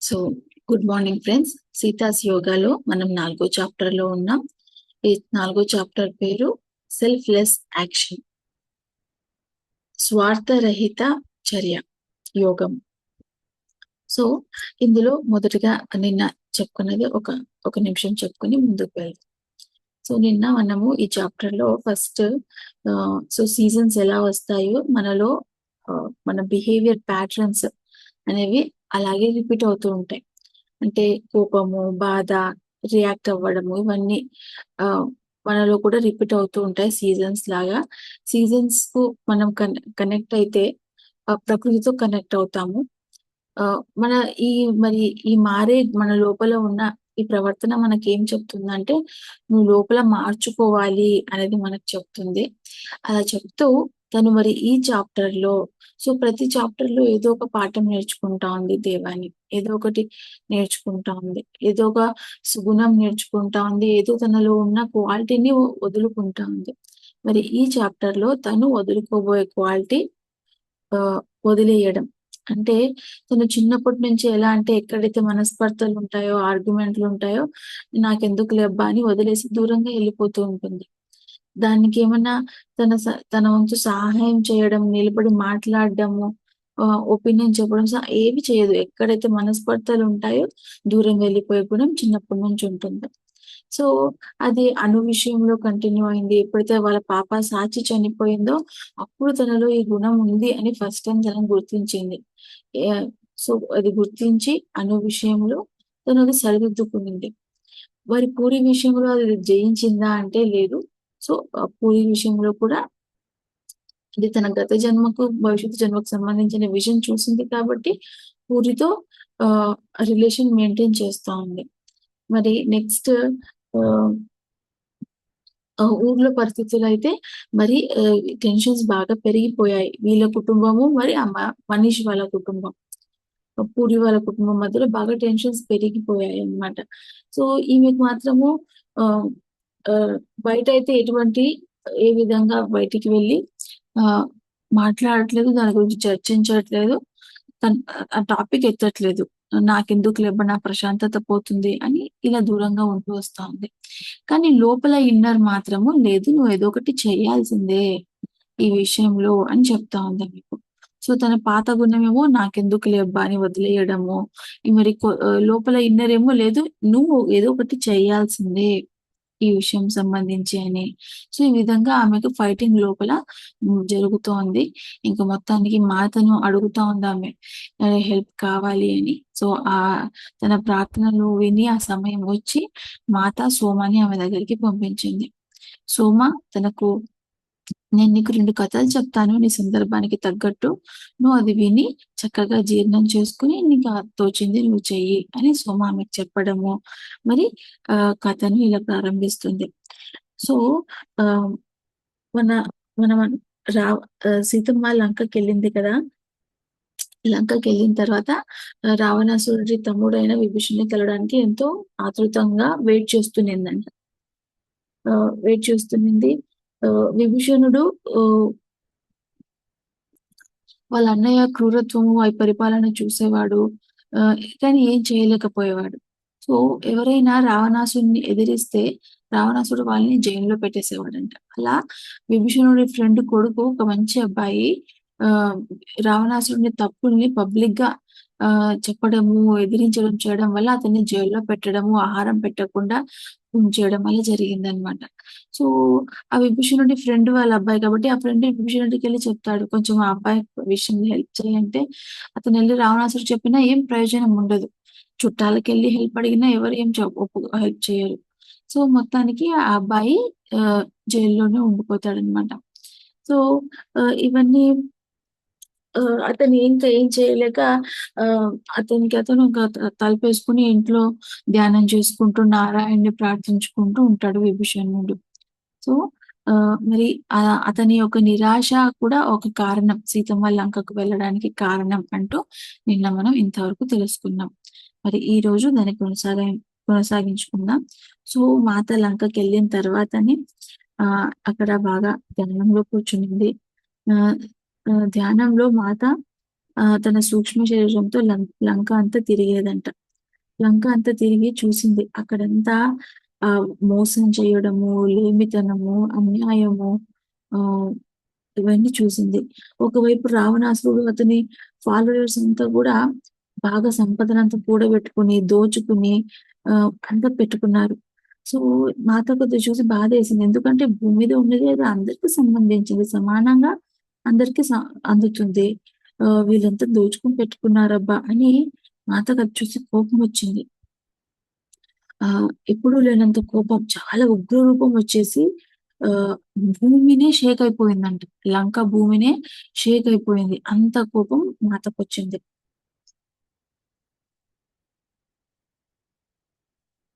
So good morning friends. సీతాస్ యోగాలో మనం 4వ చాప్టర్ లో ఉన్నాం. ఈ 4వ చాప్టర్ పేరు సెల్ఫ్లెస్ యాక్షన్, స్వార్థరహిత చర్య యోగం. సో ఇందులో మొదటగా నిన్న చెప్పుకున్నది ఒక నిమిషం చెప్పుకుని ముందుకు వెళ్తాం. సో నిన్న మనము ఈ చాప్టర్ లో ఫస్ట్ సీజన్స్ ఎలా వస్తాయో మనలో మన బిహేవియర్ ప్యాటర్న్స్ అనేవి అలాగే రిపీట్ అవుతూ ఉంటాయి. అంటే కోపము, బాధ, రియాక్ట్ అవ్వడము ఇవన్నీ మనలో కూడా రిపీట్ అవుతూ ఉంటాయి సీజన్స్ లాగా. సీజన్స్ కు మనం కనెక్ట్ అయితే ప్రకృతితో కనెక్ట్ అవుతాము. మన ఈ మరి ఈ మారే మన లోపల ఉన్న ఈ ప్రవర్తన మనకేం చెప్తుందంటే, నువ్వు లోపల మార్చుకోవాలి అనేది మనకు చెప్తుంది. అలా చెప్తూ తను మరి ఈ చాప్టర్‌లో ప్రతి చాప్టర్‌లో ఏదో ఒక పాఠం నేర్చుకుంటా ఉంది దేవాని. ఏదో ఒకటి నేర్చుకుంటా ఉంది. ఏదో ఒక సుగుణం నేర్చుకుంటా ఉంది. ఏదో తనలో ఉన్న క్వాలిటీని వదులుకుంటా ఉంది. మరి ఈ చాప్టర్‌లో తను వదులుకోబోయే క్వాలిటీ వదిలేయడం. అంటే తను చిన్నప్పటి నుంచి ఎలా అంటే ఎక్కడైతే మనస్పర్ధలుంటాయో, ఆర్గ్యుమెంట్‌లుంటాయో నాకెందుకులే అబ్బా అని వదిలేసి దూరంగా ఎళ్ళిపోతూ ఉంటుంది. దానికేమన్నా తన వంతు సహాయం చేయడం, నిలబడి మాట్లాడడము, ఒపీనియన్ చెప్పడం ఏవి చేయదు. ఎక్కడైతే మనస్పర్ధలుంటాయో దూరం వెళ్ళిపోయే గుణం చిన్నప్పటి నుంచి ఉంటుంది. సో, అది అను విషయంలో కంటిన్యూ అయింది. ఎప్పుడైతే వాళ్ళ పాప సాచి చనిపోయిందో, అప్పుడు తనలో ఈ గుణం ఉంది అని ఫస్ట్ టైమ్ తను గుర్తించింది. యాహ్! అది గుర్తించి అను విషయంలో తనది సరిదిద్దుకునింది. మరి పూరి విషయంలో అది జయించిందా అంటే లేదు. పూరి విషయంలో కూడా అది తన గత జన్మకు, భవిష్యత్తు జన్మకు సంబంధించిన విషయం చూసింది కాబట్టి పూరితో ఆహ్, రిలేషన్ మెయింటైన్ చేస్తా ఉంది. మరి నెక్స్ట్ ఆహ్ ఊర్లో పరిస్థితులైతే మరి టెన్షన్స్ బాగా పెరిగిపోయాయి. వీళ్ళ కుటుంబము, మరి మనీష్ వాళ్ళ కుటుంబం. పూరి వాళ్ళ కుటుంబం మధ్యలో బాగా టెన్షన్స్ పెరిగిపోయాయన్నమాట. సో, ఈమెకు మాత్రము ఆహ్, ఆహ్, బయటైతే ఏ విధంగా బయటికి వెళ్లి ఆహ్, మాట్లాడట్లేదు. దాని గురించి చర్చించట్లేదు. ఆ టాపిక్ ఎత్తట్లేదు. నాకెందుకులేబ్బా నా ప్రశాంతత పోతుంది అని ఇలా దూరంగా ఉంటూ వస్తా ఉంది. కానీ లోపల ఇన్నర్ మాత్రము లేదు, నువ్వు ఏదో ఒకటి చేయాల్సిందే ఈ విషయంలో అని చెప్తా ఉంది మీకు. తన పాత గుణమేమో నాకెందుకులే అబ్బా అని వదిలేయడము. లోపల ఇన్నర్ ఏమో లేదు, నువ్వు ఏదో ఒకటి చేయాల్సిందే ఈ విషయం సంబంధించి అని. ఈ విధంగా ఆమెకు ఫైటింగ్ లోపల జరుగుతోంది. ఇంక మొత్తానికి మాతను అడుగుతా ఉందామె హెల్ప్ కావాలి అని. తన ప్రార్థనలు విని ఆ సమయం వచ్చి మాత సోమని ఆమె దగ్గరికి పంపించింది. సోమ తనకు నేను నీకు 2 కథలు చెప్తాను నీ సందర్భానికి తగ్గట్టు. నువ్వు అది విని చక్కగా జీర్ణం చేసుకొని నీకు తోచింది నువ్వు చెయ్యి అని సోమ ఆమెకు చెప్పడము. మరి కథను ఇలా ప్రారంభిస్తుంది. సో, ఆహ్, మన మన సీతమ్మ లంకకెళ్ళింది కదా! లంకకెళ్ళిన తర్వాత రావణాసురుడి తమ్ముడైన విభీషణుడిని కలవడానికి ఎంతో ఆతృతంగా వెయిట్ చేస్తున్నిందంట. వెయిట్ చేస్తున్నింది. విభీషణుడు ఆహ్ వాళ్ళ అన్నయ్య క్రూరత్వము, పరిపాలన చూసేవాడు. కానీ ఏం చేయలేకపోయేవాడు. సో, ఎవరైనా రావణాసురుడిని ఎదిరిస్తే రావణాసురుడు వాళ్ళని జైలులో పెట్టేసేవాడంట. అలా విభీషణుడి ఫ్రెండ్ కొడుకు ఒక మంచి అబ్బాయి ఆహ్, రావణాసురుడిని తప్పుల్ని పబ్లిక్‌గా చెప్పడము, ఎదిరించడం చేయడం వల్ల అతన్ని జైల్లో పెట్టడము, ఆహారం పెట్టకుండా ఉంచేయడం అలా జరిగిందనమాట. సో, ఆ విభీషణుడి ఫ్రెండ్ వాళ్ళ అబ్బాయి కాబట్టి, ఆ ఫ్రెండ్ విభీషణుడికెళ్ళి చెప్తాడు. కొంచెం ఆ అబ్బాయి విషయంలో హెల్ప్ చెయ్యి అంటే, అతనెళ్లి రావణాసురుడు చెప్పినా ఏం ప్రయోజనం ఉండదు. చుట్టాలకెళ్ళి హెల్ప్ అడిగినా ఎవరు ఏం హెల్ప్ చేయరు. మొత్తానికి ఆ అబ్బాయి జైల్లోనే ఉండిపోతాడనమాట. సో, ఇవన్నీ అతను ఇంకా ఏం చేయలేక ఆహ్, అతను ఇంకా తలుపేసుకొని ఇంట్లో ధ్యానం చేసుకుంటూ, నారాయణ్‌ని ప్రార్థించుకుంటూ ఉంటాడు విభీషణుడు. సో, మరి అతని యొక్క నిరాశ కూడా ఒక కారణం. సీతమ్మ లంకకు వెళ్ళడానికి కారణం అంటూ నిన్న మనం ఇంతవరకు తెలుసుకున్నాం. మరి ఈరోజు దాన్ని కొనసాగించుకుందాం. మాత లంకకెళ్ళిన తర్వాతని అక్కడ బాగా ధ్యానంలో కూర్చునింది. ఆహ్, ధ్యానంలో మాత తన సూక్ష్మ శరీరంతో లంక అంతా తిరిగేదంట. లంక అంతా తిరిగి చూసింది. అక్కడంతా మోసం చేయడము, లేమితనము, అన్యాయము ఆహ్, ఇవన్నీ చూసింది. ఒకవైపు రావణాసురుడు అతని ఫాలోవర్స్ అంతా గూడా బాగా సంపదనంతా కూడబెట్టుకొని, దోచుకుని అంతా పెట్టుకున్నారు. సో, మాతకు అది చూసి బాధేసింది. ఎందుకంటే భూమి మీద ఉన్నది అది అందరికి సంబంధించింది. సమానంగా అందరికి అందుతుంది. వీళ్ళంతా దోచుకొని పెట్టుకున్నారబ్బా! అని మాతకది చూసి కోపమొచ్చింది. ఎప్పుడూ లేనంత కోపం చాలా ఉగ్ర రూపం వచ్చేసి ఆహ్, భూమినే షేక్ అయిపోయిందంట. లంక భూమినే షేక్ అయిపోయింది. అంత కోపం మాతకొచ్చింది.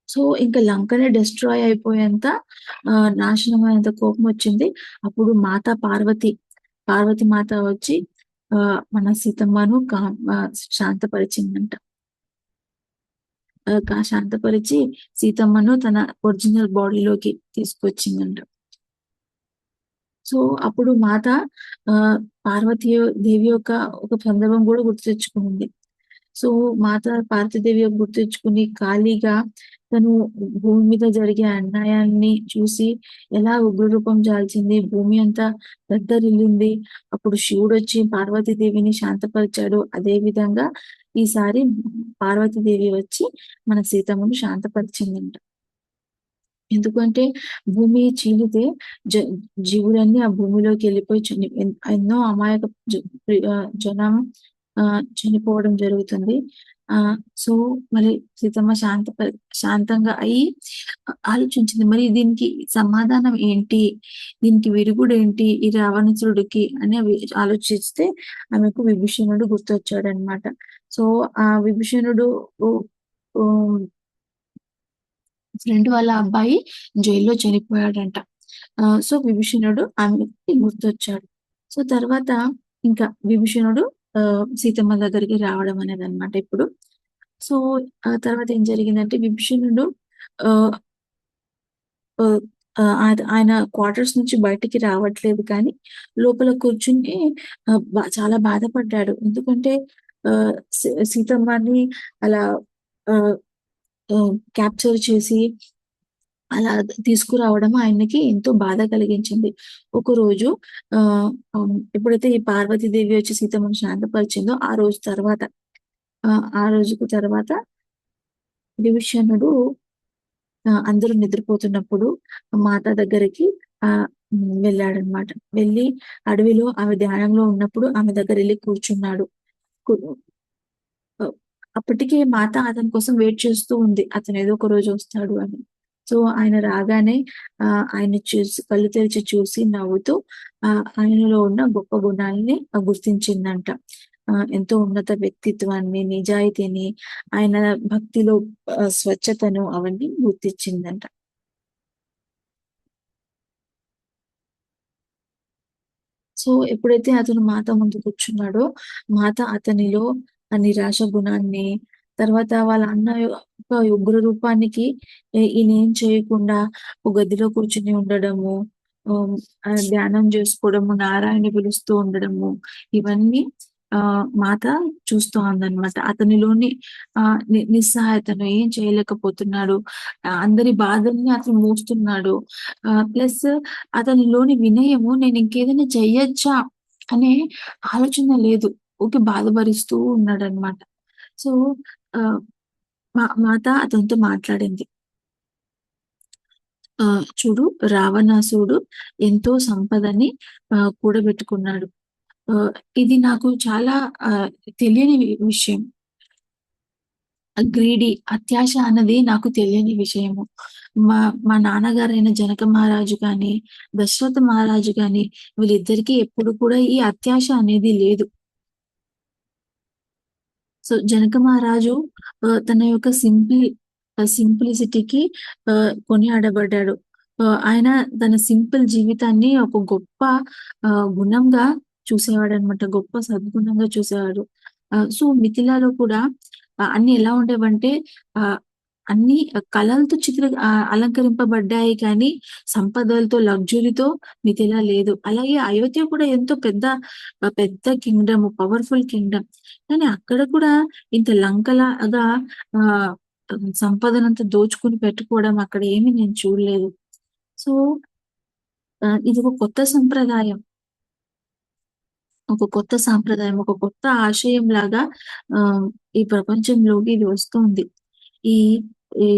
సో, ఇంక లంకనే డెస్ట్రాయ్ అయిపోయేంత నాశనమయ్యేంత కోపమొచ్చింది. అప్పుడు మాత పార్వతి మాత వచ్చి మన సీతమ్మను శాంతపరిచిందంట. శాంతపరిచి సీతమ్మను తన ఒరిజినల్ బాడీలోకి తీసుకొచ్చిందంట. సో, అప్పుడు మాత ఆహ్, పార్వతీ దేవి యొక్క ఒక సందర్భం గూడా గుర్తు తెచ్చుకుంది. సో, మాత పార్వతీదేవి గుర్తు తెచ్చుకుని ఖాళీగా తను భూమి మీద జరిగే అన్యాయాన్ని చూసి ఎలా ఉగ్రరూపం దాల్చింది. భూమి అంతా దద్దరిల్లింది. అప్పుడు శివుడొచ్చి పార్వతీదేవిని శాంతపరిచాడు. అదే విధంగా ఈసారి పార్వతీదేవి వచ్చి మన సీతమ్మను శాంతపరిచిందంట. ఎందుకంటే భూమి చీలితే జ జీవులన్నీ ఆ భూమిలోకెళ్ళిపోయి ఎన్నో అమాయక జనం చనిపోవడం జరుగుతుంది. సో, మరి సీతమ్మ శాంతంగా అయ్యి ఆలోచించింది. మరి దీనికి సమాధానం ఏంటి? దీనికి విరుగుడేంటి? ఈ రావణాసురుడికి అని ఆలోచిస్తే ఆమెకు విభీషణుడు గుర్తొచ్చాడనమాట. సో, ఆ విభీషణుడు ఓ ఓహ్! ఫ్రెండ్ వాళ్ళ అబ్బాయి జైల్‌లో చనిపోయాడంట. సో, విభీషణుడు ఆమెకి గుర్తొచ్చాడు. సో, తర్వాత ఇంకా విభీషణుడు సీతమ్మ దగ్గరికి రావడం అనేదనమాట ఇప్పుడు. సో, ఆ తర్వాత ఏం జరిగిందంటే విభీషణుడు ఆహ్, ఆహ్, ఆయన క్వార్టర్స్ నుంచి బయటికి రావట్లేదు కానీ, లోపల కూర్చుని చాలా బాధపడ్డాడు. ఎందుకంటే సీతమ్మని అలా ఆహ్, క్యాప్చర్ చేసి అలా తీసుకురావడం ఆయనకి ఎంతో బాధ కలిగించింది. ఒకరోజు ఎప్పుడైతే ఈ పార్వతీదేవి వచ్చి సీతమ్మని శాంతపరిచిందో ఆ రోజుకు తర్వాత విభీషణుడు అందరూ నిద్రపోతున్నప్పుడు మాత దగ్గరికి వెళ్ళాడనమాట. వెళ్ళి అడవిలో ఆమె ధ్యానంలో ఉన్నప్పుడు ఆమె దగ్గరెళ్లి కూర్చున్నాడు. కు ఆహ్, అప్పటికే మాత అతని కోసం వెయిట్ చేస్తూ ఉంది. అతనేదో ఒక రోజు వస్తాడు అని. సో, ఆయన రాగానే ఆయన్ని చూసి కళ్ళు తెరిచి చూసి నవ్వుతూ ఆయనలో ఉన్న గొప్ప గుణాల్ని గుర్తించిందంట. ఎంతో ఉన్నత వ్యక్తిత్వాన్ని, నిజాయితీని, ఆయన భక్తిలో స్వచ్ఛతను అవన్నీ గుర్తించిందంట. సో, ఎప్పుడైతే అతను మాత ముందు కూర్చున్నాడో, మాత అతనిలో ఆ నిరాశ గుణాన్ని, తర్వాత వాళ్ళ అన్న యొక్క ఉగ్ర రూపానికి ఈయనేం చేయకుండా ఒక గదిలో కూర్చొని ఉండడము, ఆహ్, ధ్యానం జేసుకోవడము, నారాయణ్‌ని పిలుస్తూ ఉండడము, ఇవన్నీ మాత చూస్తూ ఉందనమాట. అతనిలోని నిస్సహాయతను ఏం చేయలేకపోతున్నాడు. అందరి బాధల్ని అతను మోస్తున్నాడు. ప్లస్ అతనిలోని వినయము నేనింకేదైనా చెయ్యొచ్చా అనే ఆలోచన లేదు. ఊకే బాధభరిస్తూ ఉన్నాడనమాట. సో, ఆహ్, మాత అతనితో మాట్లాడింది. చూడు రావణాసురుడు ఎంతో సంపదని కూడబెట్టుకున్నాడు. ఆహ్, ఇది నాకు చాలా ఆహ్, తెలియని విషయం. అత్యాశ అన్నది నాకు తెలియని విషయము. మా మా నాన్నగారైన జనక మహారాజు గాని, దశరథ మహారాజు గాని వీళ్ళిద్దరికీ ఎప్పుడు కూడా ఈ అత్యాశ అనేది లేదు. సో, జనక మహారాజు తన యొక్క సింప్లిసిటీకి కొనియాడబడ్డాడు. ఆయన తన సింపుల్ జీవితాన్ని ఒక గొప్ప గుణంగా చూసేవాడనమాట. గొప్ప సద్గుణంగా చూసేవాడు. సో, మిథిలాలో కూడా అన్నీ ఎలా ఉండేవంటే ఆహ్, అన్ని కళలతో అలంకరింపబడ్డాయి కానీ, సంపదలతో, లగ్జరీతో మిథిల లేదు. అలాగే అయోధ్య కూడా ఎంతో పెద్ద కింగ్‌డమ్, పవర్‌ఫుల్ కింగ్‌డమ్. కానీ అక్కడ కూడా ఇంత లంకలాగా ఆహ్, సంపదనంతా దోచుకొని పెట్టుకోవడం అక్కడ ఏమి నేను చూడలేదు. సో, ఇదొక కొత్త సంప్రదాయం. ఒక కొత్త సాంప్రదాయం, ఒక కొత్త ఆశయంలాగా ఆహ్, ఈ ప్రపంచంలోకి ఇది వస్తుంది. ఈ ఈ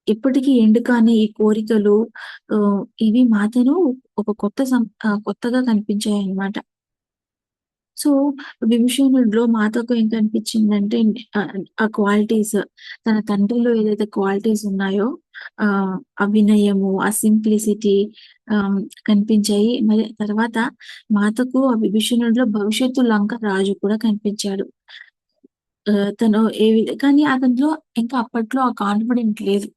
ఎప్పటికి ఎండ్ కాని ఈ కోరికలు ఇవి మాతను ఒక కొత్తగా కనిపించాయన్నమాట. సో, విభీషణుడిలో మాతకు ఏం కనిపించిందంటే ఆహ్, ఆ క్వాలిటీస్ తన తండ్రిలో ఏదైతే క్వాలిటీస్ ఉన్నాయో ఆహ్, ఆ వినయము, ఆ సింప్లిసిటీ ఆహ్, కనిపించాయి. మరి తర్వాత మాతకు ఆ విభీషణుడిలో భవిష్యత్తు లంక రాజు కూడా కనిపించాడు. తను కానీ అతనిలో ఇంకా అప్పట్లో ఆ కాన్ఫిడెంట్ లేదు.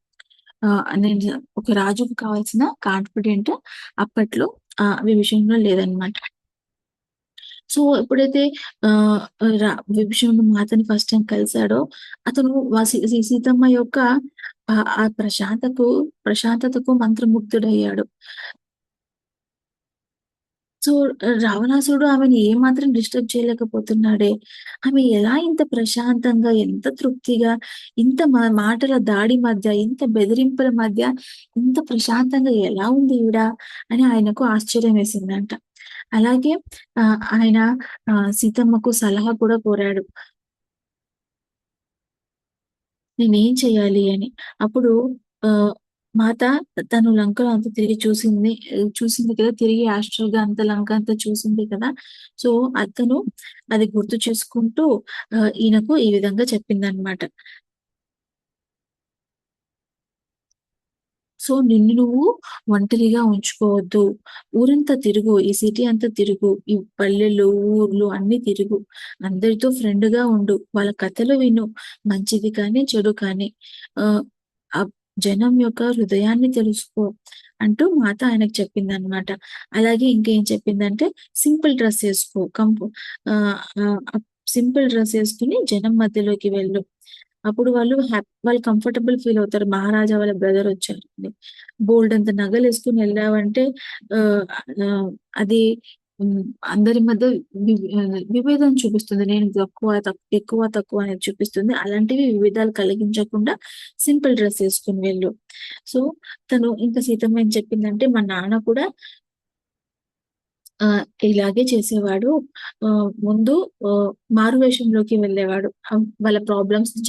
నేను ఒక రాజుకి కావాల్సిన కాన్ఫిడెంట్ అప్పట్లో విభీషణుడిలో లేదనమాట. సో, ఎప్పుడైతే ఆహ్, విభీషణుడు మాతని ఫస్ట్ టైమ్ కలిసాడో, అతను వ సి సి సీతమ్మ యొక్క ఆ ప్రశాంతతకు మంత్రముగ్ధుడయ్యాడు. సో, రావణాసురుడు ఆమెని ఏమాత్రం డిస్టర్బ్ చేయలేకపోతున్నాడే. ఆమె ఎలా ఇంత ప్రశాంతంగా, ఎంత తృప్తిగా, ఇంత మాటల దాడి మధ్య, ఇంత బెదిరింపుల మధ్య, ఇంత ప్రశాంతంగా ఎలా ఉంది ఈవిడ అని ఆయనకు ఆశ్చర్యం వేసిందంట. అలాగే ఆయన సీతమ్మకు సలహా కూడా కోరాడు. నేనేం చేయాలి అని. అప్పుడు ఆహ్, మాత తను లంకలో అంతా తిరిగి చూసింది కదా! తిరిగి యాస్ట్రల్‌గా అంత లంక అంతా చూసింది కదా! సో, అతను అది గుర్తు చేసుకుంటూ ఈయనకు ఈ విధంగా చెప్పిందనమాట. సో, నిన్ను నువ్వు ఒంటరిగా ఉంచుకోవద్దు. ఊరంతా తిరుగు. ఈ సిటీ అంతా తిరుగు. ఈ పల్లెలు, ఊర్లు అన్నీ తిరుగు. అందరితో ఫ్రెండ్‌గా ఉండు. వాళ్ళ కథలు విను. మంచిది కానీ, చెడు కానీ. ఆహ్, ఆహ్, జనం యొక్క హృదయాన్ని తెలుసుకో అంటూ మాత ఆయనకు చెప్పిందనమాట. అలాగే ఇంకేం చెప్పిందంటే, సింపుల్ డ్రెస్ ఏసుకో. ఆహ్, ఆహ్, సింపుల్ డ్రెస్ ఏసుకొని జనం మధ్యలోకి వెళ్ళు. అప్పుడు వాళ్ళు కంఫర్టబుల్ ఫీల్ అవుతారు. మహారాజా వాళ్ళ బ్రదర్ వచ్చారని. బోలెడంత నగలేసుకొని ఎళ్ళావంటే ఆహ్, ఆహ్, అది హ్మ్. అందరి మధ్య విభేదం చూపిస్తుంది. నేను ఎక్కువ, తక్కువ అనేది చూపిస్తుంది. అలాంటివి విభేదాలు కలిగించకుండా సింపుల్ డ్రెస్ ఏసుకొని వెళ్ళు. సో, తను ఇంకా సీతమ్మ ఏం చెప్పిందంటే, మా నాన్న కూడా ఇలాగే చేసేవాడు. ముందు మారువేషంలోకి వెళ్ళేవాడు. వాళ్ళ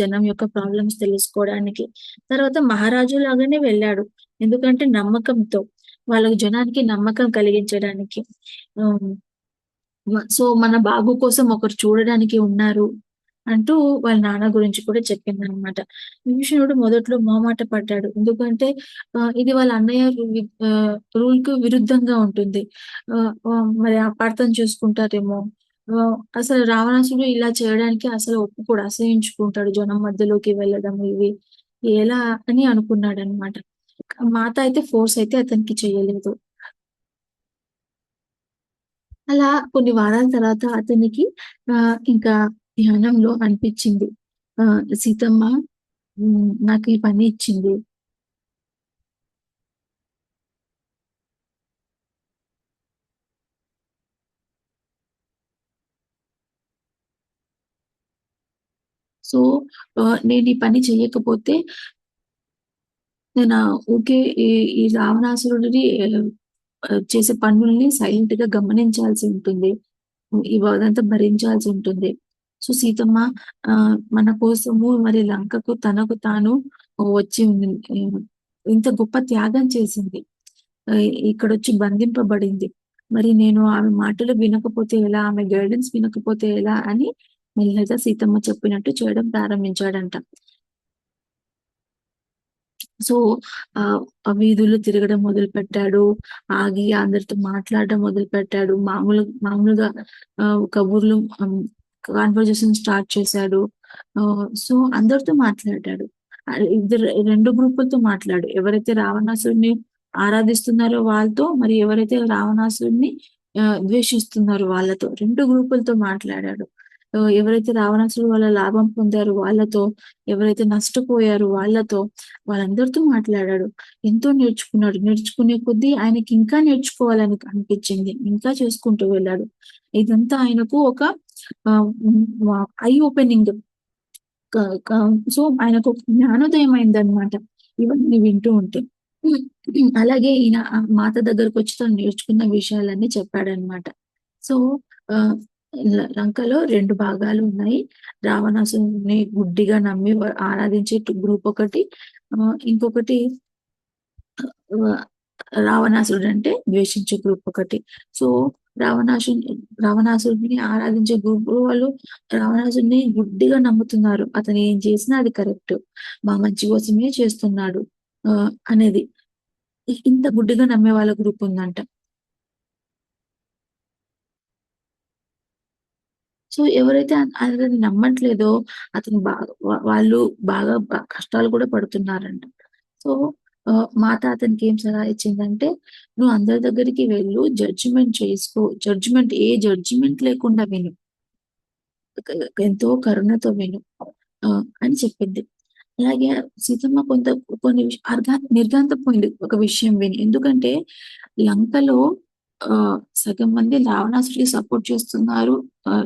జనం యొక్క ప్రాబ్లమ్స్ తెలుసుకోవడానికి. తర్వాత మహారాజు లాగానే వెళ్ళాడు. ఎందుకంటే నమ్మకంతో. వాళ్ళకి జనానికి నమ్మకం కలిగించడానికి. హ్మ్. సో, మన బాగు కోసం ఒకరు చూడడానికి ఉన్నారు. అంటూ వాళ్ళ నాన్న గురించి కూడా చెప్పిందనమాట. విభీషణుడు మొదట్లో మొహమాట పడ్డాడు. ఎందుకంటే ఇది వాళ్ళ అన్నయ్య రూల్‌కి విరుద్ధంగా ఉంటుంది. మరి అపార్థం చేసుకుంటారేమో! అసలు రావణాసుడు ఇలా చేయడానికి అసలు ఒప్పుకోడు. అసహించుకుంటాడు. జనం మధ్యలోకి వెళ్ళడం ఇవి ఎలా అని అనుకున్నాడనమాట. మాత అయితే ఫోర్స్ అయితే అతనికి చేయలేదు. అలా కొన్ని వారాల తర్వాత అతనికి ఇంకా ధ్యానంలో అనిపిచ్చింది. సీతమ్మ నాకు ఈ పని ఇచ్చింది. సో, నేను ఈ పని చెయ్యకపోతే నేను ఊకే ఈ ఈ రావణాసురుడిని చేసే పనుల్ని సైలెంట్‌గా గమనించాల్సి ఉంటుంది. ఈ బాధంతా భరించాల్సి ఉంటుంది. సో, సీతమ్మ మన కోసము మరి లంకకు తనకు తాను వచ్చి ఇంత గొప్ప త్యాగం చేసింది. ఇక్కడొచ్చి బంధింపబడింది. మరి నేను ఆమె మాటలు వినకపోతే ఎలా? ఆమె గైడెన్స్ వినకపోతే ఎలా? అని మెల్లగా సీతమ్మ చెప్పినట్టు చేయడం ప్రారంభించాడంట. సో, ఆ వీధుల్లో తిరగడం మొదలుపెట్టాడు. ఆగి అందరితో మాట్లాడడం మొదలుపెట్టాడు. మామూలుగా కబుర్లు కాన్వర్జేషన్ స్టార్ట్ చేశాడు. సో, అందరితో మాట్లాడాడు. 2 గ్రూపులతో ఎవరైతే రావణాసురుడిని ఆరాధిస్తున్నారో వాళ్ళతో, మరి ఎవరైతే రావణాసురుడిని ద్వేషిస్తున్నారో వాళ్ళతో 2 గ్రూపులతో మాట్లాడాడు. ఎవరైతే రావణాసురుడు వల్ల లాభం పొందారో వాళ్ళతో, ఎవరైతే నష్టపోయారో వాళ్ళతో, వాళ్ళందరితో మాట్లాడాడు. ఎంతో నేర్చుకున్నాడు. నేర్చుకునే కొద్దీ ఆయనకి ఇంకా నేర్చుకోవాలని అనిపించింది. ఇంకా చేసుకుంటూ వెళ్ళాడు. ఇదంతా ఆయనకు ఒక ఐ ఓపెనింగ్. క క సో, ఆయనకు జ్ఞానోదయం అయిందనమాట. ఇవన్నీ వింటూ ఉంటే. అలాగే ఈయన మాత దగ్గరకొచ్చి తను నేర్చుకున్న విషయాలన్నీ చెప్పాడనమాట. సో, ఆహ్, లంకలో 2 భాగాలున్నాయి. రావణాసురుడిని గుడ్డిగా నమ్మి ఆరాధించే గ్రూప్ ఒకటి. ఇంకొకటి ఆహ్, రావణాసురుడంటే ద్వేషించే గ్రూప్ ఒకటి. సో, రావణాసురుని రావణాసురుడిని ఆరాధించే గ్రూప్ వాళ్ళు రావణాసురుడిని గుడ్డిగా నమ్ముతున్నారు. అతను ఏం చేసినా అది కరెక్ట్. మా మంచి కోసమే చేస్తున్నాడు అనేది. ఇంత గుడ్డిగా నమ్మే వాళ్ళ గ్రూప్ ఉందంట. సో, ఎవరైతే అతన్ని నమ్మట్లేదో అతను బాగా వాళ్ళు బాగా కష్టాలు కూడా పడుతున్నారంట. సో, మాత అతనికేం సలహా ఇచ్చిందంటే, "నువ్వు అందరి దగ్గరికి వెళ్ళు, జడ్జిమెంట్ చేసుకో. జడ్జిమెంట్ లేకుండా విను. ఎంతో కరుణతో విను" అని చెప్పింది. అలాగే సీతమ్మ కొన్ని నిర్ఘాంతపోయింది ఒక విషయం విని. ఎందుకంటే లంకలో సగం మంది రావణాసుడికి సపోర్ట్ చేస్తున్నారు.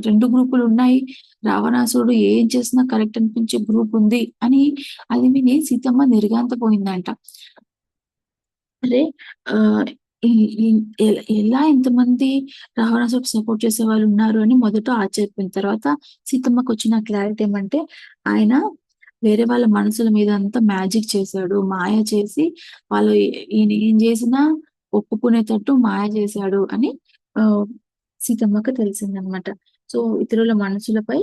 2 గ్రూపులున్నాయి. రావణాసురుడు ఏం చేసినా కరెక్ట్ అనిపించే గ్రూప్ ఉంది అని అది విని సీతమ్మ నిర్ఘాంతపోయిందంట. అరే! ఆహ్, ఈ ఈ ఎలా ఇంతమంది రావణాసుడికి సపోర్ట్ చేసేవాళ్ళున్నారు అని మొదట ఆశ్చర్యపోయిన తర్వాత సీతమ్మకొచ్చిన క్లారిటీ ఏమంటే, ఆయన వేరే వాళ్ళ మనసుల మీద అంతా మ్యాజిక్ చేశాడు. మాయ చేసి వాళ్ళు ఈయన ఏం చేసినా ఒప్పుకునేటట్టు మాయ చేశాడు అని ఆహ్, సీతమ్మకి తెలిసిందనమాట. సో, ఇతరుల మనసులపై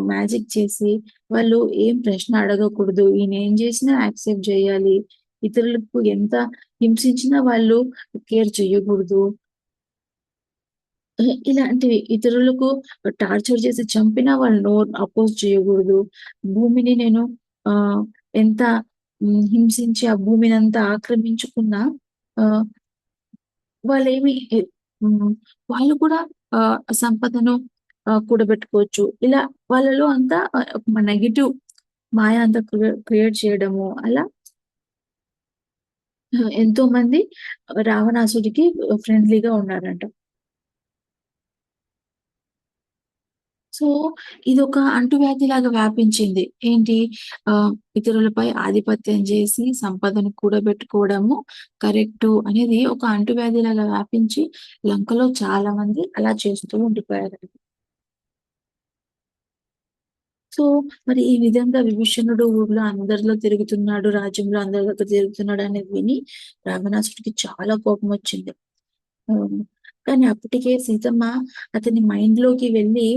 మ్యాజిక్ చేసి వాళ్ళు ఏం ప్రశ్న అడగకూడదు. ఈయన ఏం చేసినా యాక్సెప్ట్ జేయాలి. ఇతరులకు ఎంత హింసించినా వాళ్ళు కేర్ చెయ్యకూడదు. ఇలాంటివి ఇతరులకు టార్చర్ చేసి చంపినా వాళ్ళు అపోజ్ చేయకూడదు. భూమిని నేను ఆహ్, ఎంత హింసించి ఆ భూమినంతా ఆక్రమించుకున్నా ఆహ్, వాళ్ళేమి హ్మ్. వాళ్ళు కూడా సంపదను కూడబెట్టుకోవచ్చు. ఇలా వాళ్ళలో అంతా ఒక నెగెటివ్ మాయ అంతా క్రియేట్ చేయడము అలా ఎంతోమంది రావణాసుడికి ఫ్రెండ్లీగా ఉన్నారంట. సో, ఇదొక అంటువ్యాధిలాగా వ్యాపించింది. ఏంటి ఇతరులపై ఆధిపత్యం జేసి సంపదను కూడబెట్టుకోవడము కరెక్టు అనేది ఒక అంటువ్యాధిలాగా వ్యాపించి లంకలో చాలా మంది అలా చేస్తూ ఉండిపోయారండి. సో, మరి ఈ విధంగా విభీషణుడు ఊర్లో అందరిలో తిరుగుతున్నాడు, రాజ్యంలో అందరి దగ్గర తిరుగుతున్నాడు అనేది విని రావణాసుడికి చాలా కోపమొచ్చింది. అవును. కానీ అప్పటికే సీతమ్మ అతని మైండ్‌లోకి వెళ్ళి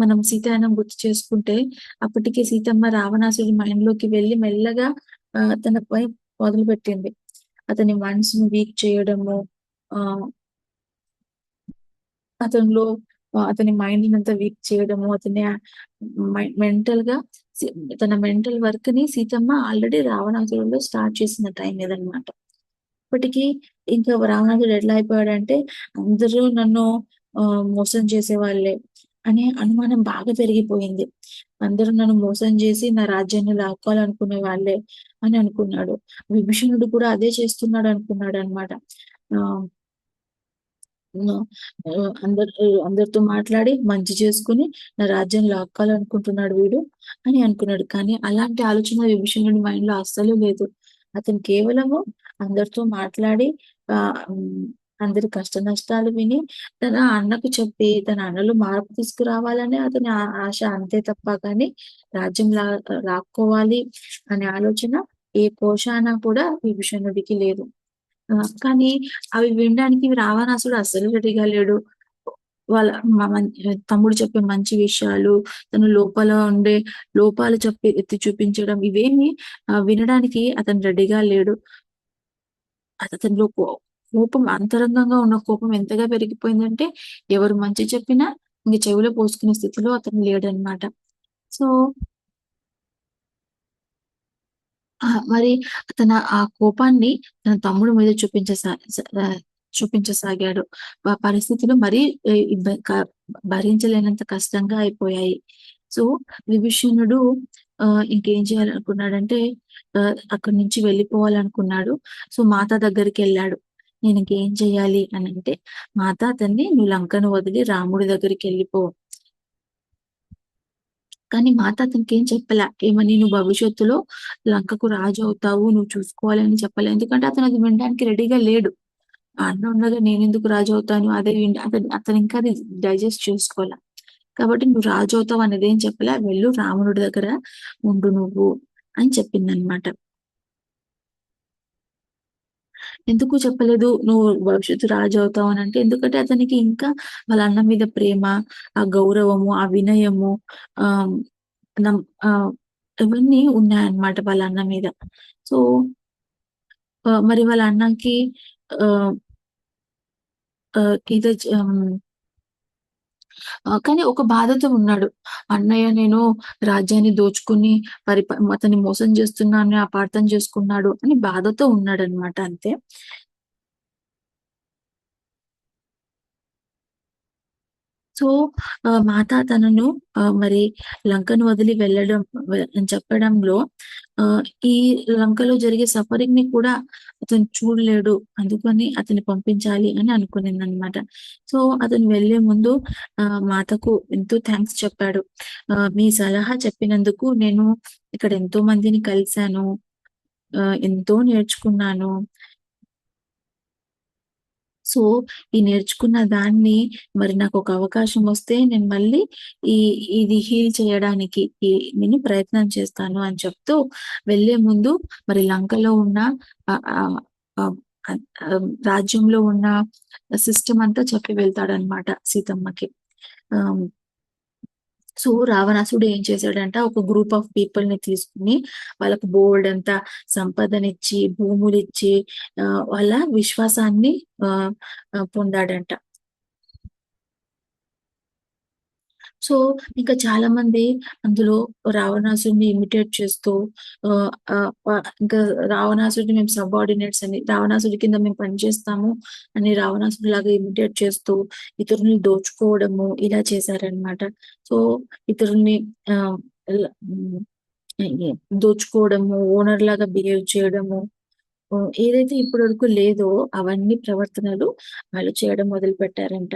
మనం సీతాయనం గుర్తు చేసుకుంటే, అప్పటికే సీతమ్మ రావణాసుడి మైండ్‌లోకి వెళ్ళి మెల్లగా తనపై మొదలుపెట్టింది. అతని మనసును వీక్ చేయడము, ఆహ్, అతనిలో అతని మైండ్‌నంతా వీక్ చేయడము, అతని మెంటల్‌గా సి తన మెంటల్ వర్క్‌ని సీతమ్మ ఆల్రెడీ రావణాసురుడిలో స్టార్ట్ చేసిన టైం ఇదనమాట. ఇప్పటికి ఇంకా రావణాసురుడు ఎట్లా అయిపోయాడంటే, అందరూ నన్ను మోసం చేసేవాళ్ళే అనే అనుమానం బాగా పెరిగిపోయింది. అందరూ నన్ను మోసం చేసి నా రాజ్యాన్ని లాక్కోవాలనుకునే వాళ్ళే అని అనుకున్నాడు. విభీషణుడు కూడా అదే చేస్తున్నాడనుకున్నాడనమాట. ఆహ్, హ్మ్. అందరితో మాట్లాడి మంచి చేసుకొని నా రాజ్యాన్ని లాక్కోవాలనుకుంటున్నాడు వీడు అని అనుకున్నాడు. కానీ అలాంటి ఆలోచన విభీషణుడి మైండ్‌లో అస్సలు లేదు. అతను కేవలము అందరితో మాట్లాడి అందరి కష్ట నష్టాలు విని తన అన్నకు చెప్పి తన అన్నలో మార్పు తీసుకురావాలనే అతని ఆశ అంతే తప్ప కానీ రాజ్యం లాక్కోవాలి అనే ఆలోచన ఏ కోశాన కూడా విభీషణుడికి లేదు. కానీ అవి వినడానికి రావణాసుడు అస్సలు రెడీగా లేడు. వాళ్ళ తమ్ముడు చెప్పే మంచి విషయాలు, తన లోపల ఉండే లోపాలు చెప్పి ఎత్తి చూపించడం ఇవేమి వినడానికి అతను రెడీగా లేడు. అతనిలో కోపం అంతరంగంగా ఉన్న కోపం ఎంతగా పెరిగిపోయిందంటే, ఎవరు మంచి చెప్పినా ఇంక చెవిలో పోసుకునే స్థితిలో అతను లేడనమాట. సో, మరి తన ఆ కోపాన్ని తన తమ్ముడి మీద చూపించే చూపించసాగాడు. పరిస్థితులు మరీ ఎ ఇబ్బ క భరించలేనంత కష్టంగా అయిపోయాయి. సో, విభీషణుడు ఇంకేం చేయాలనుకున్నాడంటే అక్కడి నుంచి వెళ్ళిపోవాలనుకున్నాడు. సో, మాత దగ్గరికెళ్ళాడు. నేనింకేం చేయాలి అనంటే, మాత అతన్ని "నువ్వు లంకను వదిలి రాముడి దగ్గరికెళ్ళిపో." కానీ మాత అతనికేం చెప్పలా. ఏమని "నువ్వు భవిష్యత్తులో లంకకు రాజు అవుతావు. నువ్వు చూసుకోవాలి" అని చెప్పలే. ఎందుకంటే అతను అది వినడానికి రెడీగా లేడు. ఆ అన్న ఉండగా నేనెందుకు రాజవుతాను? అదే అతనింకా అది డైజెస్ట్ చేసుకోల. కాబట్టి "నువ్వు రాజవుతావు" అనేదేం చెప్పలే. "వెళ్ళు రావణుడి దగ్గర ఉండు నువ్వు" అని చెప్పిందనమాట. ఎందుకు చెప్పలేదు నువ్వు భవిష్యత్తు రాజవుతావు అనంటే, ఎందుకంటే అతనికి ఇంకా వాళ్ళ అన్న మీద ప్రేమ, ఆ గౌరవము, ఆ వినయము ఆహ్, నం ఆహ్, ఇవన్నీ ఉన్నాయన్నమాట వాళ్ళ అన్న మీద. సో, మరి వాళ్ళ అన్నకి ఆహ్, ఏదో కానీ ఒక బాధతో ఉన్నాడు. అన్నయ్య నేను రాజ్యాన్ని దోచుకొని అతన్ని మోసం చేస్తున్నానని అపార్థం చేసుకున్నాడు అని బాధతో ఉన్నాడన్నమాట అంతే. సో, మాత తనను మరి లంకను వదిలి వెళ్ళడం అని చెప్పడంలో ఆహ్, ఈ లంకలో జరిగే సఫరింగ్‌ని కూడా అతను చూడలేడు. అందుకని అతన్ని పంపించాలి అని అనుకునిందనమాట. సో, అతను వెళ్ళే ముందు మాతకు ఎంతో థాంక్స్ చెప్పాడు. మీ సలహా చెప్పినందుకు నేను ఇక్కడ ఎంతో మందిని కలిసాను. ఎంతో నేర్చుకున్నాను. సో, ఈ నేర్చుకున్న దాన్ని మరి నాకొక అవకాశం వస్తే నేను మళ్ళీ ఈ ఇది హీల్ చేయడానికి నేను ప్రయత్నం చేస్తాను అని చెప్తూ వెళ్ళే ముందు మరి లంకలో ఉన్న ఆహ్, ఆహ్, ఆహ్, రాజ్యంలో ఉన్న సిస్టమ్ అంతా చెప్పి వెళ్తాడనమాట సీతమ్మకి. ఆహ్, సో, రావణాసుడు ఏం చేశాడంటే ఒక గ్రూప్ ఆఫ్ పీపుల్‌ని తీసుకొని వాళ్ళకి బోలెడంత సంపదనిచ్చి, భూములిచ్చి వాళ్ళ విశ్వాసాన్ని ఆహ్, పొందాడంట. సో, ఇంకా చాలామంది అందులో రావణాసుడిని ఇమిటేట్ చేస్తూ ఆహ్, ఆహ్, ఇంకా రావణాసుడిని మేము సబార్డినేట్స్ అని, రావణాసుడి కింద మేము పనిచేస్తాము అని రావణాసుడిలాగా ఇమిటేట్ చేస్తూ ఇతరులని దోచుకోవడము ఇలా చేశారనమాట. సో, ఇతరుల్ని ఆహ్, ల హ్మ్. ఎ దోచుకోవడము, ఓనర్‌లాగా బిహేవ్ చేయడము, ఏదైతే ఇప్పటి వరకు లేదో అవన్నీ ప్రవర్తనలు వాళ్ళు చేయడం మొదలుపెట్టారంట.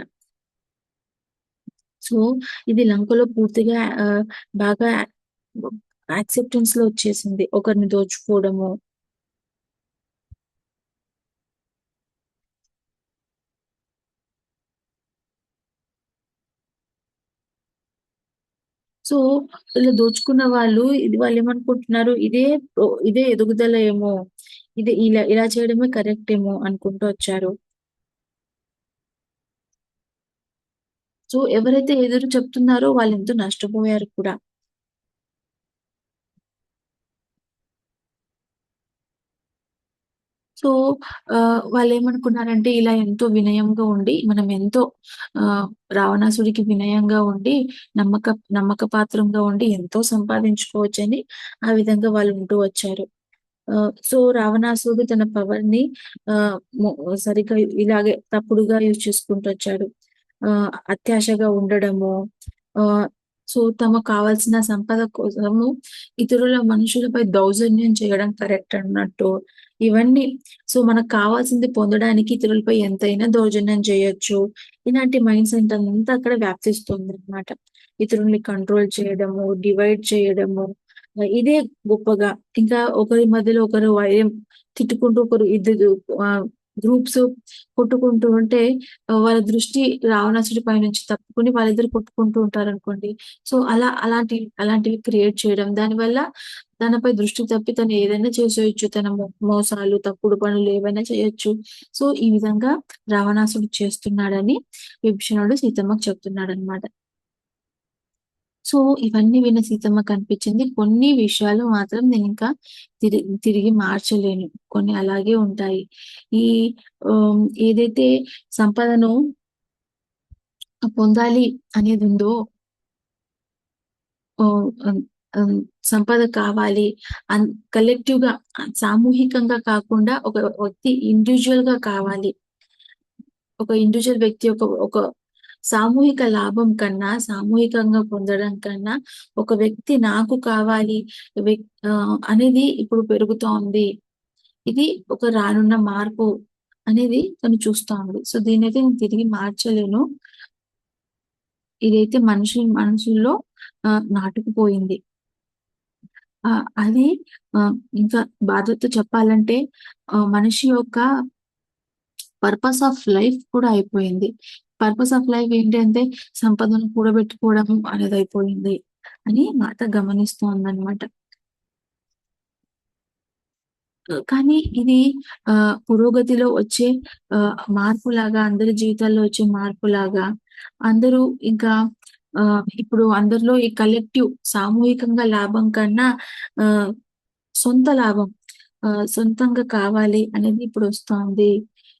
సో, ఇది లంకలో పూర్తిగా బాగా యాక్సెప్టెన్స్‌లో వచ్చేసింది. ఒకరిని దోచుకోవడము. సో, ఇలా దోచుకున్న వాళ్ళు వాళ్ళేమనుకుంటున్నారు, ఇదే ఎదుగుదల ఏమో! ఇలా చేయడమే కరెక్ట్ ఏమో అనుకుంటూ వచ్చారు. సో, ఎవరైతే ఎదురు చెప్తున్నారో వాళ్ళెంతో నష్టపోయారు కూడా. సో, వాళ్ళేమనుకున్నారంటే ఇలా ఎంతో వినయంగా ఉండి, మనం ఎంతో ఆహ్, రావణాసుడికి వినయంగా ఉండి, నమ్మకపాత్రంగా ఉండి ఎంతో సంపాదించుకోవచ్చని ఆ విధంగా వాళ్ళు ఉంటూ వచ్చారు. సో, రావణాసుడు తన పవర్‌ని ఆహ్, మొ సరిగ్గా ఇలాగే తప్పుడుగా యూజ్ చేసుకుంటొచ్చాడు. అత్యాశగా ఉండడము, ఆహ్, సో, తమకు కావాల్సిన సంపద కోసము ఇతరుల మనుషులపై దౌర్జన్యం చేయడం కరెక్ట్ అన్నట్టు, ఇవన్నీ సో, మనకు కావాల్సింది పొందడానికి ఇతరులపై ఎంతైనా దౌర్జన్యం చేయొచ్చు. ఇలాంటి మైండ్ సెట్ అంతా అక్కడ వ్యాప్తిస్తుందనమాట. ఇతరుల్ని కంట్రోల్ చేయడము, డివైడ్ చేయడము, ఇదే గొప్పగా ఇంకా ఒకరి మధ్యలో ఒకరు వైరం తిట్టుకుంటూ ఒకరు ఇద్దరు గ్రూప్స్ కొట్టుకుంటూ ఉంటే వాళ్ళ దృష్టి రావణాసుడి పైనుంచి తప్పుకొని వాళ్ళిద్దరు కొట్టుకుంటూ ఉంటారనుకోండి. సో, అలాంటివి క్రియేట్ చేయడం. దానివల్ల తనపై దృష్టి తప్పి తను ఏదైనా చేసేయొచ్చు. తన మోసాలు, తప్పుడు పనులు ఏవైనా చేయొచ్చు. సో, ఈ విధంగా రావణాసుడు చేస్తున్నాడని విభీషణుడు సీతమ్మకు చెప్తున్నాడనమాట. సో, ఇవన్నీ విన్న సీతమ్మకనిపించింది. కొన్ని విషయాలు మాత్రం నేనింకా తిరిగి మార్చలేను. కొన్ని అలాగే ఉంటాయి. ఈ ఏదైతే సంపదను పొందాలి అనేదుందో ఆహ్, ఆహ్, సంపద కావాలి అన్ కలెక్టివ్‌గా సామూహికంగా కాకుండా ఒక వ్యక్తి ఇండివిడ్యుయల్‌గా కావాలి. ఒక ఇండివిడ్యువల్ వ్యక్తి ఒక సామూహిక లాభం కన్నా, సామూహికంగా పొందడం కన్నా, ఒక వ్యక్తి నాకు కావాలి అనేది ఇప్పుడు పెరుగుతోంది. ఇది ఒక రానున్న మార్పు అనేది తను చూస్తా ఉంది. సో, దీన్నైతే నేను తిరిగి మార్చలేను. ఇదైతే మనిషి మనసుల్లో నాటుకుపోయింది. అది ఇంకా బాధతో చెప్పాలంటే మనిషి యొక్క పర్పస్ ఆఫ్ లైఫ్ కూడా అయిపోయింది. పర్పస్ ఆఫ్ లైఫ్ ఏంటంటే సంపదను కూడబెట్టుకోవడం అనేదయిపోయింది అని మాత గమనిస్తోందనమాట. కానీ ఇది పురోగతిలో వచ్చే మార్పులాగా, అందరి జీవితాల్లో వచ్చే మార్పులాగా, అందరూ ఇంకా ఇప్పుడు అందరిలో ఈ కలెక్టివ్ సామూహికంగా లాభం కన్నా ఆహ్, సొంత లాభం సొంతంగా కావాలి అనేది ఇప్పుడొస్తోంది.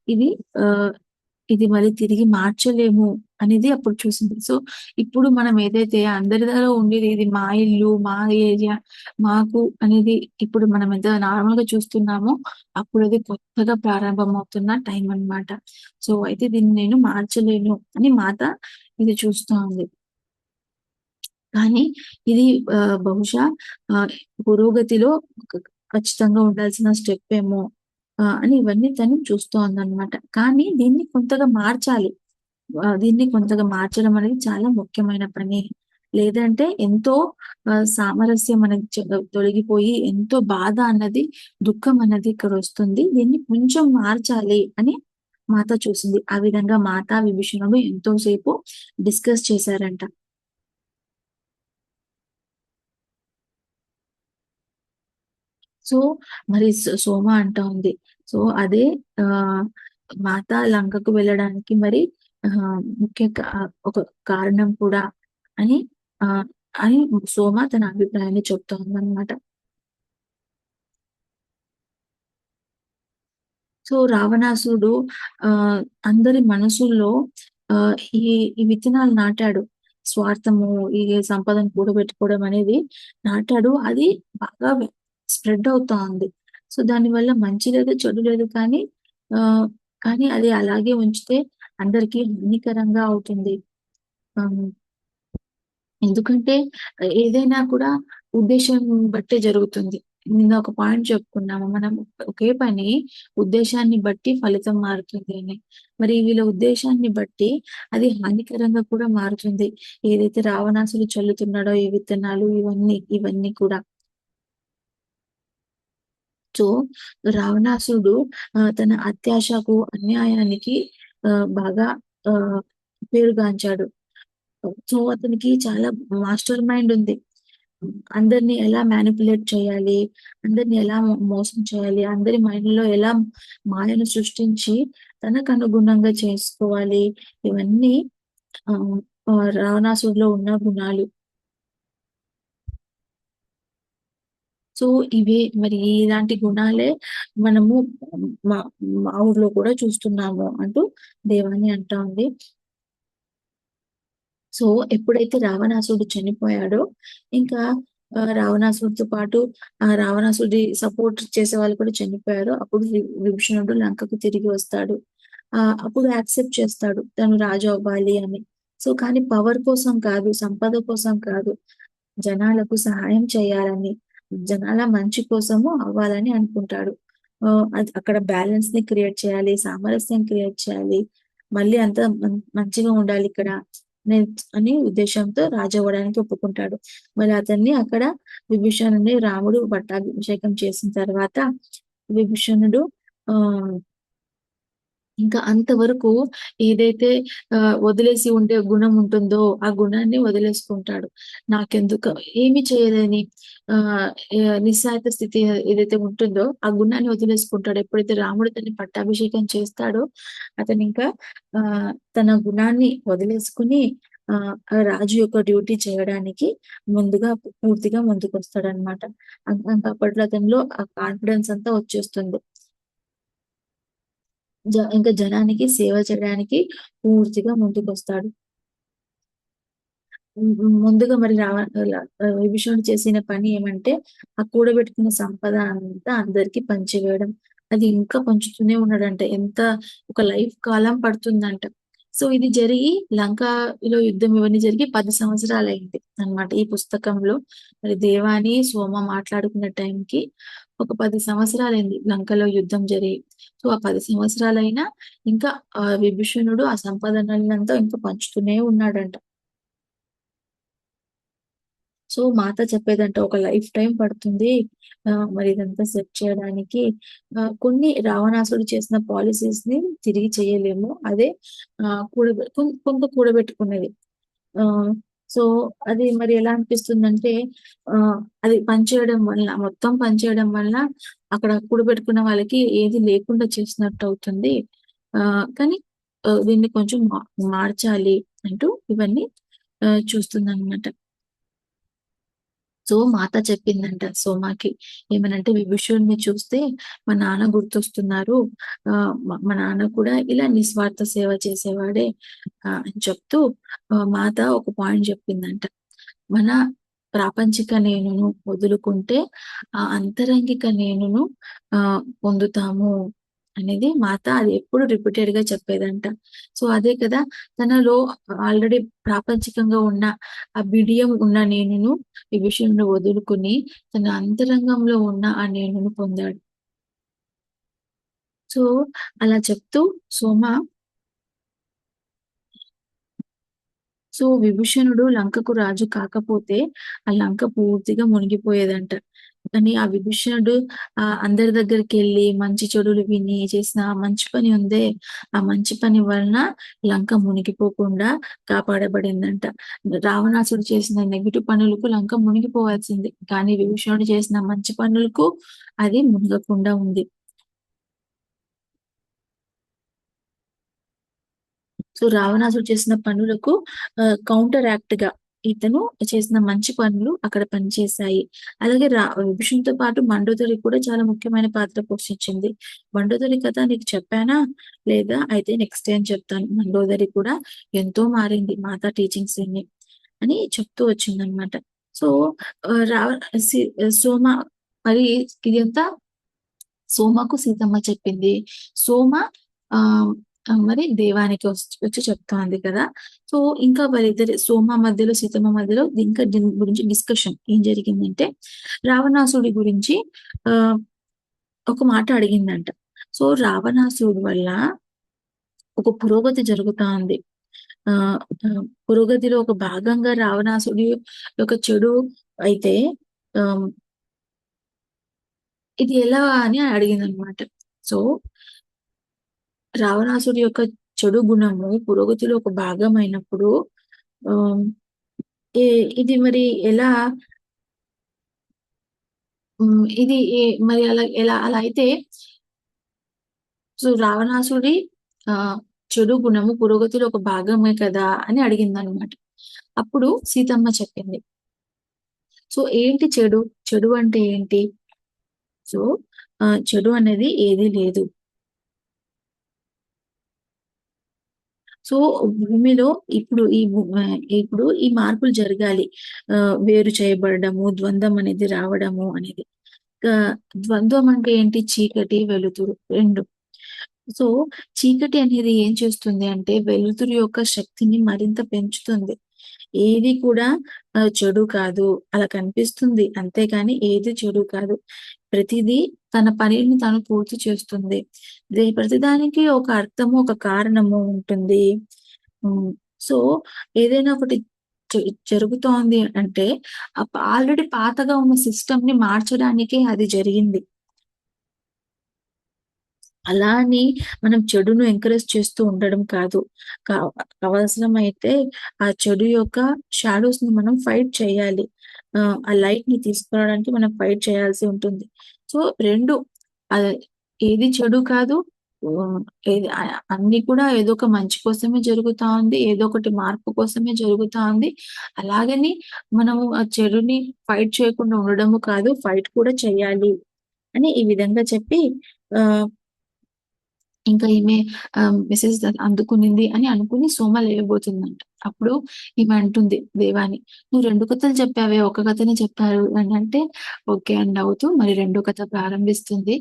ఇది ఆహ్, ఇది మళ్ళీ తిరిగి మార్చలేము అనేది అప్పుడు చూసింది. సో, ఇప్పుడు మనం ఏదైతే అందరిలో ఉండేది ఇది మా ఇల్లు, మా ఏరియా, మాకు అనేది ఇప్పుడు మనం ఎంత నార్మల్‌గా చూస్తున్నామో, అప్పుడది కొత్తగా ప్రారంభమవుతున్న టైం అన్నమాట. సో, అయితే దీన్ని నేను మార్చలేను అని మాత ఇది చూస్తా ఉంది. కానీ ఇది బహుశా ఆహ్, పురోగతిలో క ఖచ్చితంగా ఉండాల్సిన స్టెప్పేమో అని ఇవన్నీ తను చూస్తోందనమాట. కానీ దీన్ని కొంతగా మార్చాలి. దీన్ని కొంతగా మార్చడం అనేది చాలా ముఖ్యమైన పని. లేదంటే ఎంతో సామరస్యం అనేది తొలగిపోయి ఎంతో బాధ అన్నది, దుఃఖం అన్నది ఇక్కడొస్తుంది. దీన్ని కొంచెం మార్చాలి అని మాత చూసింది. ఆ విధంగా మాత, విభీషణుడు ఎంతో సేపు డిస్కస్ చేశారంట. సో, మరి సోమ అంటా ఉంది. సో, అదే ఆహ్, మాత లంకకు వెళ్ళడానికి మరి ముఖ్య ఒక కారణం కూడా అని ఆహ్, అని సోమ తన అభిప్రాయాన్ని చెప్తోందనమాట. సో, రావణాసురుడు ఆహ్, అందరి మనసుల్లో ఆహ్, ఈ ఈ విత్తనాలు నాటాడు. స్వార్థము, ఈ సంపదను కూడబెట్టుకోవడం అనేది నాటాడు. అది బాగా స్ప్రెడ్ అవుతా ఉంది. సో, దానివల్ల మంచి లేదు, చెడు లేదు కానీ ఆహ్, కానీ అది అలాగే ఉంచితే అందరికీ హానికరంగా అవుతుంది. ఆహ్, ఎందుకంటే ఏదైనా కూడా ఉద్దేశం బట్టే జరుగుతుంది. నిన్న ఒక పాయింట్ చెప్పుకున్నాము. మనం ఒకే పని ఉద్దేశాన్ని బట్టి ఫలితం మారుతుంది అని. మరి వీళ్ళ ఉద్దేశాన్ని బట్టి అది హానికరంగా కూడా మారుతుంది. ఏదైతే రావణాసుడు చల్లుతున్నాడో ఈ విత్తనాలు ఇవన్నీ కూడా. సో, రావణాసుడు తన అత్యాశకు, అన్యాయానికి బాగా ఆహ్, పేరుగాంచాడు. సో, అతనికి చాలా మాస్టర్ మైండ్ ఉంది. అందరిని ఎలా మ్యానిప్యులేట్ చేయాలి, అందరిని ఎలా మోసం చేయాలి, అందరి మైండ్‌లో ఎలా మాయను సృష్టించి తనకనుగుణంగా చేసుకోవాలి. ఇవన్నీ ఆహ్, రావణాసుడిలో ఉన్న గుణాలు. సో, ఇవే మరి ఇలాంటి గుణాలే మనము మా మా ఊర్లో కూడా చూస్తున్నాము అంటూ దేవాని అంటా ఉంది. సో, ఎప్పుడైతే రావణాసురుడు చనిపోయాడో, ఇంకా రావణాసురుడితో పాటు రావణాసురుడి సపోర్ట్ చేసేవాళ్ళు కూడా చనిపోయారు. అప్పుడు విభీషణుడు లంకకు తిరిగి వస్తాడు. అప్పుడు యాక్సెప్ట్ చేస్తాడు. తను రాజు అవ్వాలి అని. సో, కానీ పవర్ కోసం కాదు, సంపద కోసం కాదు. జనాలకు సహాయం చేయాలని, జనాల మంచి కోసము అవ్వాలని అనుకుంటాడు. అది అక్కడ బ్యాలెన్స్‌ని క్రియేట్ చేయాలి, సామరస్యం క్రియేట్ చేయాలి. మళ్ళీ అంతా మంచిగా ఉండాలిక్కడ. నేను అని ఉద్దేశంతో రాజవ్వడానికి ఒప్పుకుంటాడు. మరి అతన్ని అక్కడ విభీషణుడిని రాముడు పట్టాభిషేకం చేసిన తర్వాత విభీషణుడు ఆహ్ ఇంకా అంతవరకు ఏదైతే వదిలేసి ఉండే గుణం ఉంటుందో, ఆ గుణాన్ని వదిలేసుకుంటాడు. నాకెందుకు ఏమి చేయలేని ఆహ్, నిస్సహాయత స్థితి ఏదైతే ఉంటుందో, ఆ గుణాన్ని వదిలేసుకుంటాడు. ఎప్పుడైతే రాముడు తనని పట్టాభిషేకం చేస్తాడో, అతనింకా తన గుణాన్ని వదిలేసుకొని రాజు యొక్క డ్యూటీ చేయడానికి ముందుగా పూర్తిగా ముందుకొస్తాడనమాట. ఇంక అప్పట్లో అతనిలో ఆ కాన్ఫిడెన్స్ అంతా వచ్చేస్తుంది. ఇంకా జనానికి సేవ చేయడానికి పూర్తిగా ముందుకొస్తాడు. ముందుగా మరి విభీషణుడు చేసిన పని ఏమంటే, ఆ కూడబెట్టుకున్న సంపద అంతా అందరికి పంచివేయడం. అది ఇంకా పంచుతూనే ఉన్నాడంట. ఒక లైఫ్ కాలం పడుతుందంట. సో, ఇది జరిగి లంకలో యుద్ధం ఇవన్నీ జరిగి 10 సంవత్సరాలయింది అన్నమాట. ఈ పుస్తకంలో మరి దేవాని, సోమ మాట్లాడుకున్న టైంకి ఒక 10 సంవత్సరాలయింది లంకలో యుద్ధం జరిగి. సో, ఆ 10 సంవత్సరాలైనా ఇంకా విభీషణుడు ఆ సంపదనలంతా ఇంకా పంచుతూనే ఉన్నాడంట. సో, మాత చెప్పేదంట ఒక లైఫ్ టైమ్ పడుతుంది. మరి ఇదంతా సెట్ చేయడానికి. కొన్ని రావణాసుడు చేసిన పాలిసీస్‌ని తిరిగి చేయలేము. అదే కొంత కూడబెట్టుకున్నది. ఆహ్, సో, అది మరి ఎలా అనిపిస్తుందంటే అది పనిచేయడం వల్ల మొత్తం పనిచేయడం వల్ల అక్కడ కూడబెట్టుకున్న వాళ్ళకి ఏది లేకుండా చేసినట్టవుతుంది. కానీ దీన్ని కొంచెం మార్చాలి అంటూ ఇవన్నీ చూస్తుందనమాట. సో, మాత చెప్పిందంట సోమకి. ఏమనంటే, "విభీషణుడిని చూస్తే మా నాన్న గుర్తొస్తున్నారు. మా నాన్న కూడా ఇలా నిస్వార్థ సేవ చేసేవాడే" అని చెప్తూ మాత ఒక పాయింట్ చెప్పిందంట. మన ప్రాపంచిక నేనును వదులుకుంటే, ఆ అంతరంగిక నేనును పొందుతాము అనేది మాత అది ఎప్పుడు రిపీటెడ్‌గా చెప్పేదంట. సో, అదే కదా తనలో ఆల్రెడీ ప్రాపంచికంగా ఉన్న ఆ బిడియం ఉన్న నేనును విభీషణుడిని వదులుకొని తన అంతరంగంలో ఉన్న ఆ నేనును పొందాడు. సో, అలా చెప్తూ సోమ విభీషణుడు లంకకు రాజు కాకపోతే, ఆ లంక పూర్తిగా మునిగిపోయేదంట. కానీ ఆ విభీషణుడు అందరి దగ్గరికెళ్ళి మంచి చెడులు విని చేసిన ఆ మంచి పని ఉందే, ఆ మంచి పని వలన లంక మునిగిపోకుండా కాపాడబడిందంట. రావణాసుడు చేసిన నెగెటివ్ పనులకు లంక మునిగిపోవాల్సిందే. కానీ విభీషణుడు చేసిన మంచి పనులకు అది మునగకుండా ఉంది. సో, రావణాసుడు చేసిన పనులకు కౌంటర్ యాక్ట్‌గా ఇతను చేసిన మంచి పనులు అక్కడ పనిచేశాయి. అలాగే విభీషణ్‌తో పాటు మండోదరి కూడా చాలా ముఖ్యమైన పాత్ర పోషించింది. మండోదరి కథ నీకు చెప్పానా? లేదా? అయితే నెక్స్ట్ టైమ్ చెప్తాను. మండోదరి కూడా ఎంతో మారింది మాత టీచింగ్స్ విని అని చెప్తూ వచ్చిందనమాట. సో, ఆహ్, రావ సి సోమ మరి ఇదంతా సోమకు సీతమ్మ చెప్పింది. సోమ ఆహ్, మరి దేవానికి వచ్చి చెప్తాంది కదా! సో, ఇంకా సోమ మధ్యలో, సీతమ్మ మధ్యలో ఇంకా దీని గురించి డిస్కషన్ ఏం జరిగిందంటే, రావణాసుడి గురించి ఆహ్, ఒక మాట అడిగిందంట. సో, రావణాసుడి వల్ల ఒక పురోగతి జరుగుతా ఉంది. ఆహ్, ఆహ్, పురోగతిలో ఒక భాగంగా రావణాసుడి యొక్క చెడు అయితే ఆహ్, ఇది ఎలా అని అడిగిందనమాట. సో రావణాసుడి యొక్క చెడు గుణము పురోగతిలో ఒక భాగమైనప్పుడు ఆహ్, ఏ ఇది మరి ఎలా ఇది మరి అలా అయితే రావణాసుడి ఆహ్, చెడు గుణము పురోగతిలో ఒక భాగమే కదా! అని అడిగిందనమాట. అప్పుడు సీతమ్మ చెప్పింది. సో, ఏంటి చెడు? చెడు అంటే ఏంటి? సో, చెడు అనేది ఏదీ లేదు. సో, భూమిలో ఇప్పుడు ఈ మార్పులు జరగాలి. వేరు చేయబడడము, ద్వంద్వం అనేది రావడము అనేది. ద్వంద్వం అంటే ఏంటి? చీకటి, వెలుతురు 2. సో, చీకటి అనేది ఏం చేస్తుంది అంటే, వెలుతురు యొక్క శక్తిని మరింత పెంచుతుంది. ఏది కూడా చెడు కాదు. అలా కనిపిస్తుంది. అంతేగాని ఏది చెడు కాదు. ప్రతిదీ తన పనిని తను పూర్తి చేస్తుంది. ప్రతిదానికి ఒక అర్థము, ఒక కారణము ఉంటుంది. హ్మ్. సో, ఏదైనా ఒకటి జ జరుగుతోంది అంటే, ఆల్రెడీ పాతగా ఉన్న సిస్టమ్‌ని మార్చడానికే అది జరిగింది. అలా అని మనం చెడును ఎంకరేజ్ చేస్తూ ఉండడం కాదు. కా అవసరమైతే ఆ చెడు యొక్క షాడోస్‌ని మనం ఫైట్ చేయాలి. ఆ లైట్‌ని తీసుకురావడానికి మనం ఫైట్ చేయాల్సి ఉంటుంది. సో, 2 ఆహ్, ఏది చెడు కాదు. హ్మ్. అన్నీ కూడా ఏదో ఒక మంచి కోసమే జరుగుతా ఉంది. ఏదో ఒకటి మార్పు కోసమే జరుగుతా ఉంది. అలాగని మనము ఆ చెడుని ఫైట్ చేయకుండా ఉండడము కాదు. ఫైట్ కూడా చేయాలి అని ఈ విధంగా చెప్పి ఆహ్ ఇంకా ఈమె మెసేజ్ అందుకునింది అని అనుకుని సోమ లేవబోతుందంట. అప్పుడు ఈమె అంటుంది దేవాని, "నువ్వు 2 కథలు చెప్పావే, ఒక కథనే చెప్పారు" అనంటే, ఓకే అని నవ్వుతూ మరి రెండో కథ ప్రారంభిస్తుంది.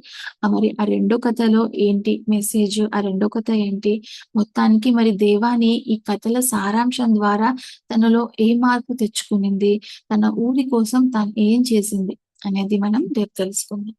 మరి ఆ రెండో కథలో ఏంటి మెసేజ్? ఆ రెండో కథ ఏంటి? మొత్తానికి మరి దేవాని ఈ కథల సారాంశం ద్వారా తనలో ఏ మార్పు తెచ్చుకునింది? తన ఊరి కోసం తను ఏం చేసింది? అనేది మనం రేపు తెలుసుకుందాం.